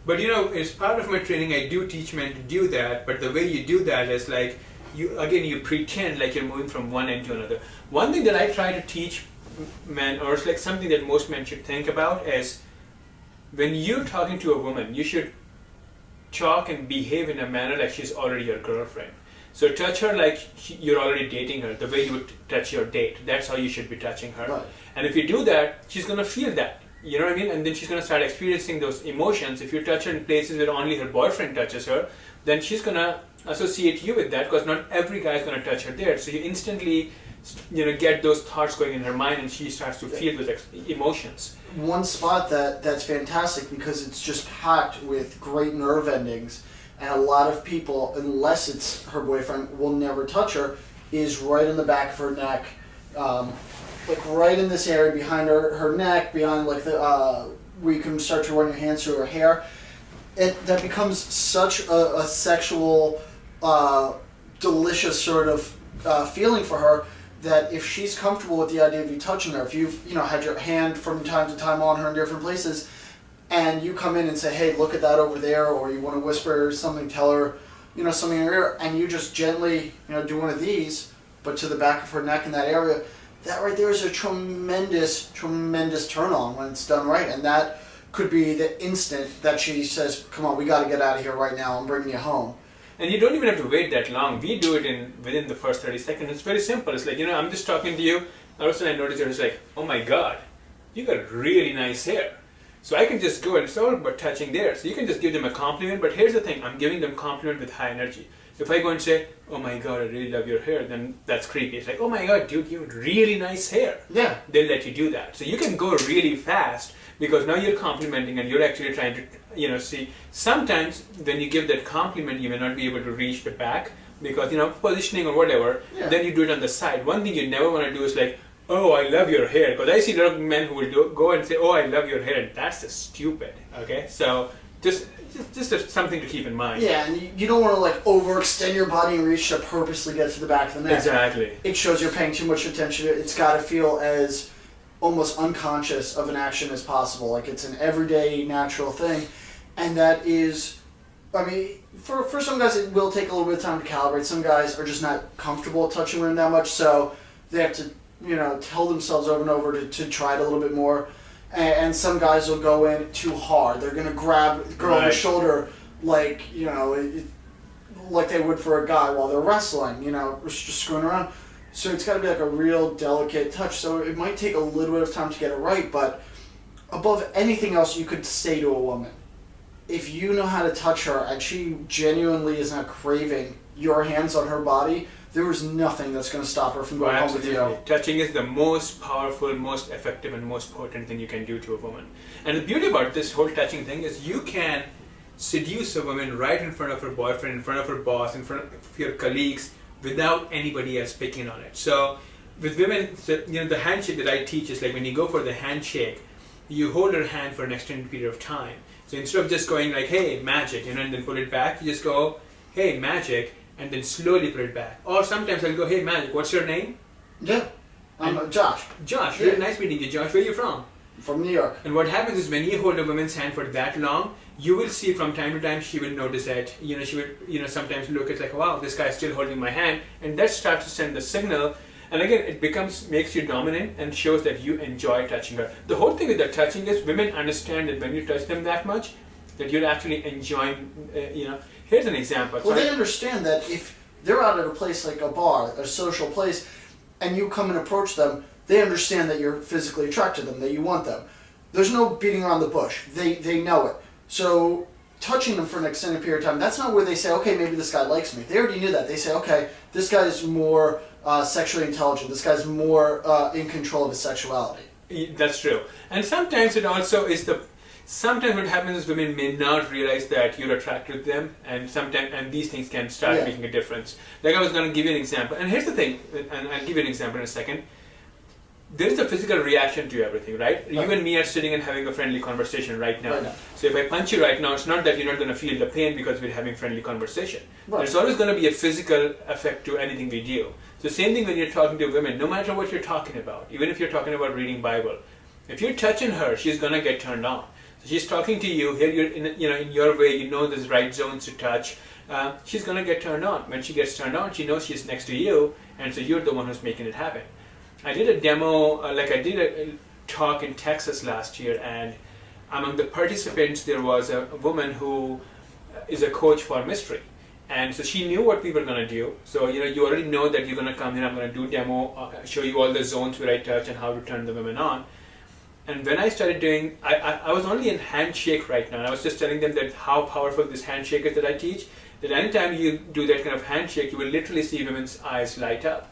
But as part of my training, I do teach men to do that. But the way you do that is like you pretend like you're moving from one end to another. One thing that I try to teach men, or it's like something that most men should think about, is when you're talking to a woman, you should talk and behave in a manner like she's already your girlfriend. So touch her like you're already dating her, the way you would touch your date. That's how you should be touching her. Right. And if you do that, she's going to feel that. You know what I mean? And then she's going to start experiencing those emotions. If you touch her in places where only her boyfriend touches her, then she's going to associate you with that, because not every guy is going to touch her there. So you instantly get those thoughts going in her mind, and she starts to feel those emotions. One spot that's fantastic because it's just packed with great nerve endings, and a lot of people, unless it's her boyfriend, will never touch her, is right in the back of her neck, like right in this area behind her neck, behind like the where you can start to run your hands through her hair. That becomes such a sexual, delicious sort of feeling for her, that if she's comfortable with the idea of you touching her, if you've had your hand from time to time on her in different places, and you come in and say, hey, look at that over there, or you want to whisper something, tell her something in her ear, and you just gently do one of these, but to the back of her neck in that area, that right there is a tremendous turn on when it's done right. And that could be the instant that she says, come on, we got to get out of here right now, I'm bringing you home. And you don't even have to wait that long. We do it within the first 30 seconds. It's very simple. It's like, I'm just talking to you. All of a sudden I notice it's like, oh my God, you got really nice hair. So I can just go and it's all about touching there. So you can just give them a compliment. But here's the thing, I'm giving them compliment with high energy. If I go and say, oh my God, I really love your hair, then that's creepy. It's like, oh my God, dude, you have really nice hair. Yeah. They'll let you do that. So you can go really fast, because now you're complimenting and you're actually trying to, see. Sometimes when you give that compliment, you may not be able to reach the back because, positioning or whatever. Yeah. Then you do it on the side. One thing you never want to do is like, oh, I love your hair. Because I see a lot of men who will go and say, oh, I love your hair. And that's just stupid. Okay? So just something to keep in mind. Yeah, and you don't want to like overextend your body and reach to purposely get to the back of the neck. Exactly. It shows you're paying too much attention. It's got to feel as almost unconscious of an action as possible. Like it's an everyday natural thing. And that is, for some guys it will take a little bit of time to calibrate. Some guys are just not comfortable touching women that much, so they have to, tell themselves over and over to try it a little bit more. And some guys will go in too hard. They're going to grab the girl on the shoulder like, like they would for a guy while they're wrestling, just screwing around. So it's got to be like a real delicate touch. So it might take a little bit of time to get it right, but above anything else you could say to a woman, if you know how to touch her and she genuinely is not craving your hands on her body, there is nothing that's going to stop her from going home with you. Touching is the most powerful, most effective, and most potent thing you can do to a woman. And the beauty about this whole touching thing is you can seduce a woman right in front of her boyfriend, in front of her boss, in front of your colleagues, without anybody else picking on it. So with women, the handshake that I teach is like when you go for the handshake, you hold her hand for an extended period of time. So instead of just going like, hey, magic, and then pull it back, you just go, hey, magic, and then slowly put it back. Or sometimes I'll go, hey, magic, what's your name? Yeah, I'm Josh. Josh, really nice meeting you, Josh. Where are you from? From New York. And what happens is when you hold a woman's hand for that long, you will see from time to time she will notice that, she would, sometimes look at like, wow, this guy's still holding my hand. And that starts to send the signal. And again, it makes you dominant and shows that you enjoy touching her. The whole thing with the touching is women understand that when you touch them that much, that you're actually enjoying, Here's an example. Well, they understand that if they're out at a place like a bar, a social place, and you come and approach them, they understand that you're physically attracted to them, that you want them. There's no beating around the bush. They know it. So touching them for an extended period of time, that's not where they say, okay, maybe this guy likes me. They already knew that. They say, okay, this guy's more sexually intelligent. This guy's more in control of his sexuality. That's true. And sometimes it also is sometimes what happens is women may not realize that you're attracted to them, and these things can start making a difference. Like I was going to give you an example, and here's the thing, and I'll give you an example in a second. There's a physical reaction to everything, right? You and me are sitting and having a friendly conversation right now. So if I punch you right now, it's not that you're not going to feel the pain because we're having friendly conversation. Right. There's always going to be a physical effect to anything we do. So same thing when you're talking to women, no matter what you're talking about, even if you're talking about reading Bible, if you're touching her, she's going to get turned on. So she's talking to you here. You're in your way. You know the right zones to touch. She's gonna get turned on. When she gets turned on, she knows she's next to you, and so you're the one who's making it happen. I did a demo, I did a talk in Texas last year, and among the participants there was a woman who is a coach for mystery. And so she knew what we were going to do. So, you already know that you're going to come in, I'm going to do a demo, show you all the zones where I touch and how to turn the women on. And when I started doing, I was only in handshake right now. And I was just telling them that how powerful this handshake is that I teach. That anytime you do that kind of handshake, you will literally see women's eyes light up.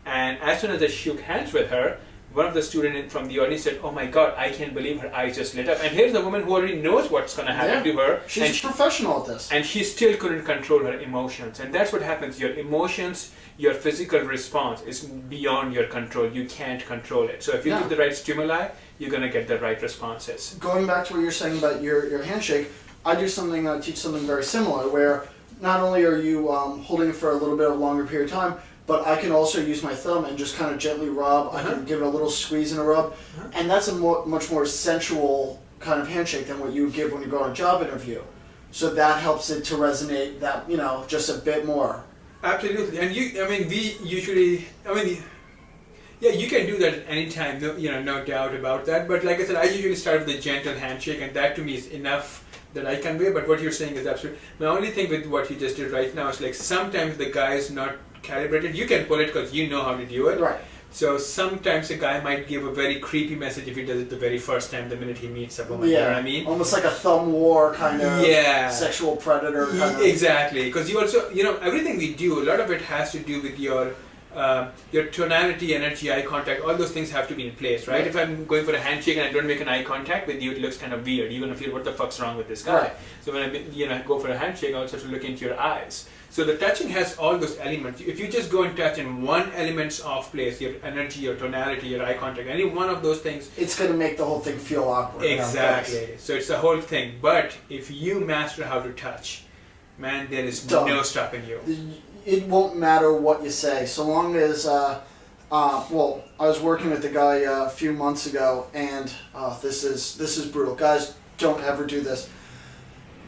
And as soon as I shook hands with her, one of the students from the audience said, "Oh my God, I can't believe her eyes just lit up." And here's a woman who already knows what's going to happen to her. She's professional at this. And she still couldn't control her emotions. And that's what happens. Your emotions, your physical response is beyond your control. You can't control it. So if you give the right stimuli, you're going to get the right responses. Going back to what you're saying about your handshake, I teach something very similar, where not only are you holding it for a little bit of a longer period of time, but I can also use my thumb and just kind of gently rub. I can give it a little squeeze and a rub. And that's a much more sensual kind of handshake than what you would give when you go on a job interview. So that helps it to resonate that, just a bit more. Absolutely. And we usually, you can do that at any time, no doubt about that. But like I said, I usually start with a gentle handshake, and that to me is enough that I convey. But what you're saying is absolutely. My only thing with what you just did right now is, like, sometimes the guy is not calibrated. You can pull it because you know how to do it. Right. So sometimes a guy might give a very creepy message if he does it the very first time, the minute he meets a woman. You know what I mean? Almost like a thumb war kind of sexual predator kind of. Exactly. Because you also, everything we do, a lot of it has to do with your tonality, energy, eye contact. All those things have to be in place, right? If I'm going for a handshake and I don't make an eye contact with you, it looks kind of weird. You're going to feel, what the fuck's wrong with this guy? Right. So when I go for a handshake, I also have to look into your eyes. So the touching has all those elements. If you just go and touch and one element's off place, your energy, your tonality, your eye contact, any one of those things, it's going to make the whole thing feel awkward. Exactly. So it's the whole thing. But if you master how to touch, man, there is no stopping you. It won't matter what you say, so long as, I was working with a guy a few months ago, and this is brutal. Guys, don't ever do this.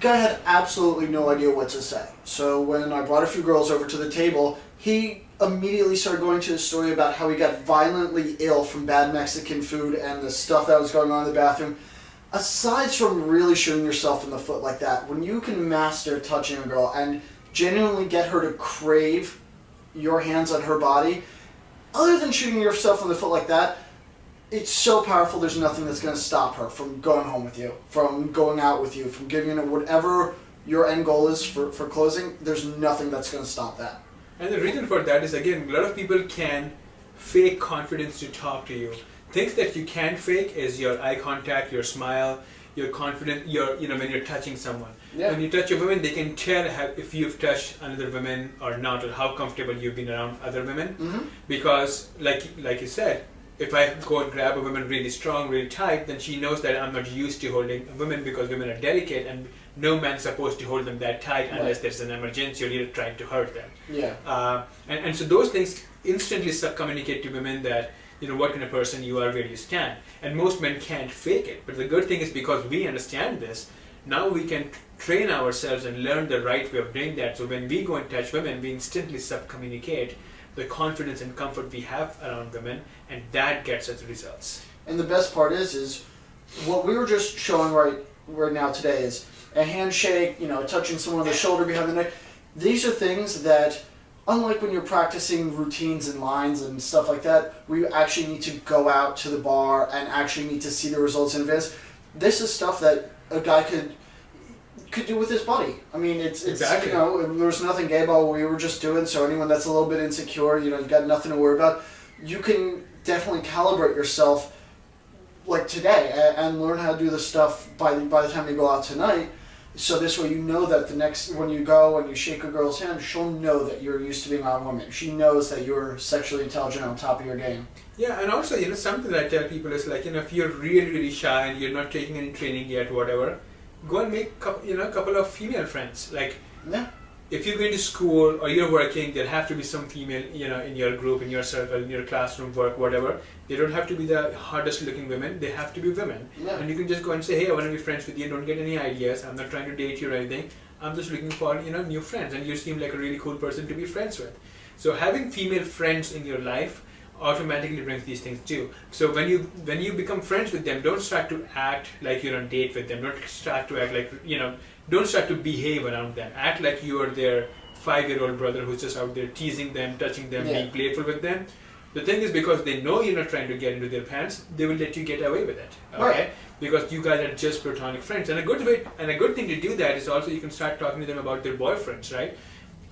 Guy had absolutely no idea what to say. So when I brought a few girls over to the table, he immediately started going to a story about how he got violently ill from bad Mexican food and the stuff that was going on in the bathroom. Aside from really shooting yourself in the foot like that, when you can master touching a girl and genuinely get her to crave your hands on her body, other than shooting yourself in the foot like that, it's so powerful. There's nothing that's going to stop her from going home with you, from going out with you, from giving her whatever your end goal is for closing. There's nothing that's going to stop that. And the reason for that is, again, a lot of people can fake confidence to talk to you. Things that you can't fake is your eye contact, your smile, your confidence, when you're touching someone. Yeah. When you touch a woman, they can tell if you've touched another woman or not, or how comfortable you've been around other women. Mm-hmm. Because, like you said, if I go and grab a woman really strong, really tight, then she knows that I'm not used to holding a woman, because women are delicate and no man's supposed to hold them that tight unless there's an emergency or you're trying to hurt them. Yeah. And so those things instantly communicate to women that, what kind of person you are, where you stand. And most men can't fake it. But the good thing is, because we understand this, now we can train ourselves and learn the right way of doing that. So when we go and touch women, we instantly communicate the confidence and comfort we have around women, and that gets us results. And the best part is what we were just showing right now today is a handshake, touching someone on the shoulder, behind the neck. These are things that, unlike when you're practicing routines and lines and stuff like that, where you actually need to go out to the bar and actually need to see the results in advance, this is stuff that a guy could do with his body. I mean, it's exactly. There's nothing gay about what we were just doing, so anyone that's a little bit insecure, you've got nothing to worry about. You can definitely calibrate yourself like today and learn how to do this stuff by the time you go out tonight. So this way you know that when you go and you shake a girl's hand, she'll know that you're used to being around women. She knows that you're sexually intelligent, on top of your game. Yeah, and also, something that I tell people is, like, if you're really, really shy and you're not taking any training yet, whatever, go and make a couple of female friends. Like, if you're going to school or you're working, there have to be some female, in your group, in your circle, in your classroom, work, whatever. They don't have to be the hardest looking women. They have to be women. Yeah. And you can just go and say, hey, I want to be friends with you. Don't get any ideas. I'm not trying to date you or anything. I'm just looking for, new friends. And you seem like a really cool person to be friends with. So having female friends in your life automatically brings these things too. So when you become friends with them, don't start to act like you're on a date with them. Don't start to act like, don't start to behave around them. Act like you are their 5-year-old brother who's just out there teasing them, touching them, being playful with them. The thing is, because they know you're not trying to get into their pants, they will let you get away with it. Okay? Right. Because you guys are just platonic friends. And a good thing to do that is also you can start talking to them about their boyfriends, right?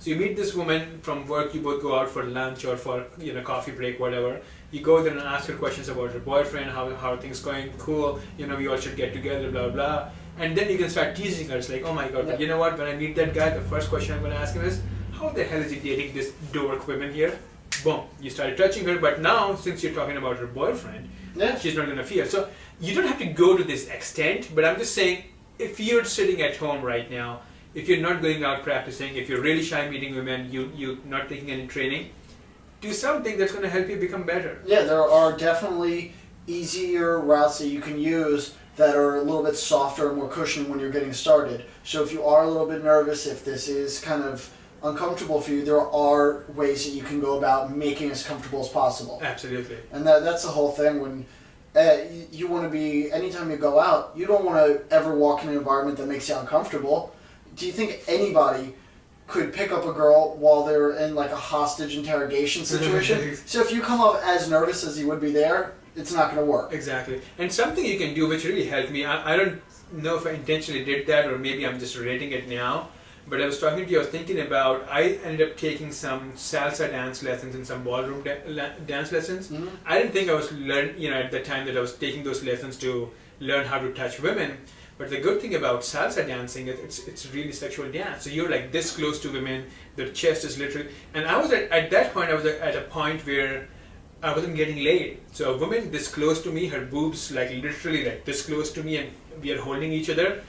So you meet this woman from work, you both go out for lunch or for coffee break, whatever. You go there and ask her questions about her boyfriend, how are things going, cool, we all should get together, blah, blah. And then you can start teasing her. It's like, oh my god, but you know what, when I meet that guy, the first question I'm going to ask him is, how the hell is he dating this dork woman here? Boom, you started touching her, but now, since you're talking about her boyfriend, she's not going to feel. So you don't have to go to this extent, but I'm just saying, if you're sitting at home right now, if you're not going out practicing, if you're really shy meeting women, you're not taking any training, do something that's going to help you become better. Yeah, there are definitely easier routes that you can use that are a little bit softer and more cushioning when you're getting started. So if you are a little bit nervous, if this is kind of uncomfortable for you, there are ways that you can go about making it as comfortable as possible. Absolutely. And that's the whole thing. When you want to be, anytime you go out, you don't want to ever walk in an environment that makes you uncomfortable. Do you think anybody could pick up a girl while they're in like a hostage interrogation situation? So if you come off as nervous as you would be there, it's not going to work. Exactly. And something you can do which really helped me, I don't know if I intentionally did that or maybe I'm just rating it now, but I was talking to you, I was thinking about, I ended up taking some salsa dance lessons and some ballroom dance lessons. Mm-hmm. I didn't think I was at the time that I was taking those lessons to learn how to touch women. But the good thing about salsa dancing is it's really sexual dance. So you're like this close to women, their chest is literally, and I was at that point, I was at a point where I wasn't getting laid. So a woman this close to me, her boobs like literally like this close to me and we are holding each other.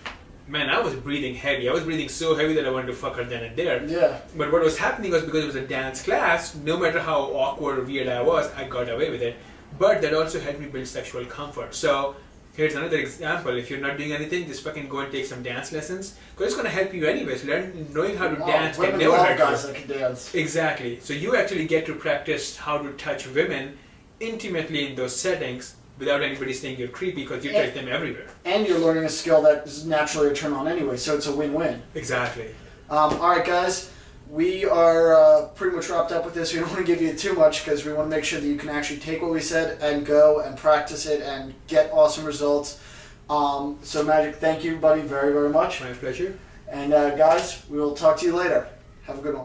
Man, I was breathing heavy. I was breathing so heavy that I wanted to fuck her then and there. Yeah. But what was happening was because it was a dance class, no matter how awkward or weird I was, I got away with it. But that also helped me build sexual comfort. So here's another example. If you're not doing anything, just fucking go and take some dance lessons. Because it's going to help you anyways. Knowing how to dance can never hurt guys you. that can dance. Exactly. So you actually get to practice how to touch women intimately in those settings without anybody saying you're creepy because you touch them everywhere. And you're learning a skill that is naturally a turn on anyway, so it's a win-win. Exactly. All right, guys. We are pretty much wrapped up with this. We don't want to give you too much because we want to make sure that you can actually take what we said and go and practice it and get awesome results. So Magic, thank you, buddy, very, very much. My pleasure. And guys, we will talk to you later. Have a good one.